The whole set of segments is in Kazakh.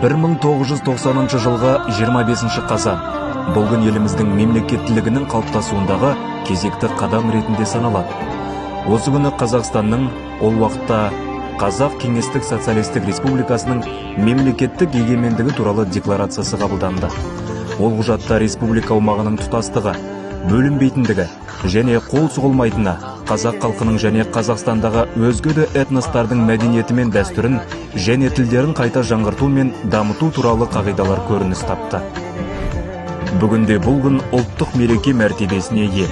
1990 жылғы 25 қазан. Бұл күн еліміздің мемлекеттілігінің қалыптасуындағы кезекті қадам ретінде саналады. Осы күні Қазақстанның ол уақытта Қазақ Кеңестік Социалистік Республикасының мемлекеттік егемендігі туралы декларациясы қабылданды. Ол құжатта республика аумағының тұтастығы, бөлінбейтіндігі және қол сұғылмайтыны, қазақ халқының және Қазақстандағы өзге де этностардың мәдениеті мен дәстүрін және тілдерін қайта жаңғырту мен дамыту туралы қағидалар көрініс тапты. Бүгінде бұл күн ұлттық мереке мәртебесіне ие.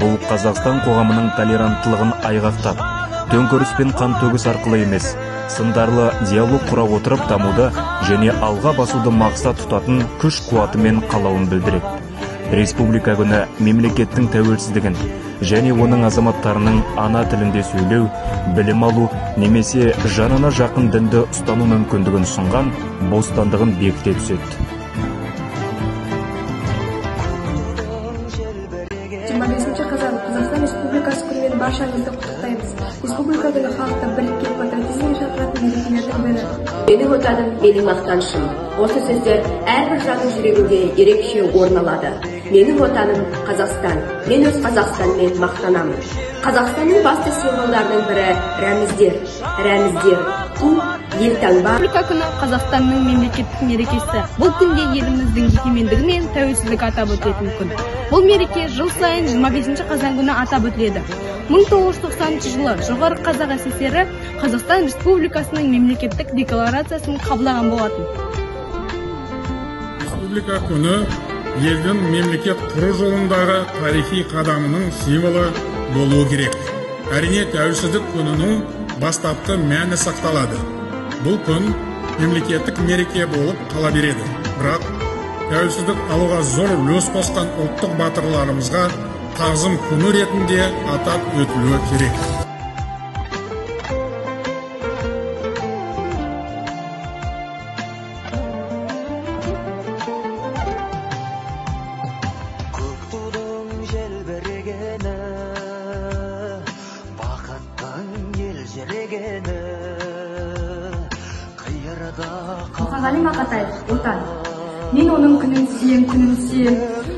Бұл Қазақстан қоғамының толеранттылығын айғақтап, төңкеріс пен қан төгіс арқылы емес, сындарлы диалог құра отырып дамуды және алға басуды мақсат тұтатын күш қуаты мен қалауын білдіреді. Республика күні мемлекеттің тәуелсіздігін және оның азаматтарының ана тілінде сөйлеу, білім алу немесе жанына жақын дінді ұстану мүмкіндігін ұсынған бостандығын бекіте түседі. 25 қазан Қазақстан Республикасы күнімен баршаңызды құттықтаймыз. Республика күні халықта бірлік пен патриотизмге шақыратын мерекелердің бірі. Менің отаным, менің мақтанышым. Осы сөздер әрбір жанның жүрегінде ерекше орын алады. Менің отаным Қазақстан. Мен өз Қазақстанмен мақтанамын. Қазақстанның басты символдарының бірі рәміздер. Рәміздер ту, елтаңба. Республика күні Қазақстанның мемлекеттік мерекесі. Бұл күнде еліміздің егемендігі мен тәуелсіздігі атап өтілетін күн. Бұл мереке жыл сайын 25 қазан күні атап өтіледі. 1990 жылы жоғары қазақ ССР Қазақстан Республикасының мемлекеттік декларациясын қабылдаған болатын. Республика күні елдің мемлекет құру жолындағы тарихи қадамының символы болуы керек. Әрине, тәуелсіздік күнінің бастапқы мәні сақталады. Бұл күн мемлекеттік мереке болып қала береді. Бірақ тәуелсіздік алуға зор үлес қосқан ұлттық батырларымызға тағзым күні ретінде атап өтілуі керек. Мұқағали Мақатаев, отан. Мен оның күнін сүйем.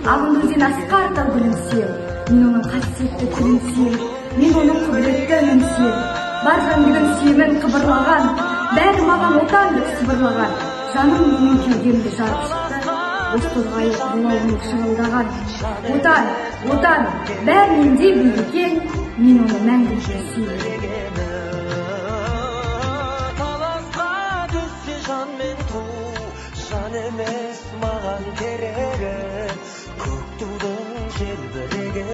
Ағынды өзен асқар гүлін сүйем. Мен оның қасиетті тілін сүйем. Мен оның құдіретті үнін сүйем. Бар жандығын сүйемін қыбырлаған, бәрі маған отан деп сыбырлаған. Жаным менің кеудемді жарып шықты, өз торғайы бұлауын шырылдаған. Отан, бәрінен де екен, мен оны мәңгіге сүйем. Жан емес маған керегі, көк тудың желбіреген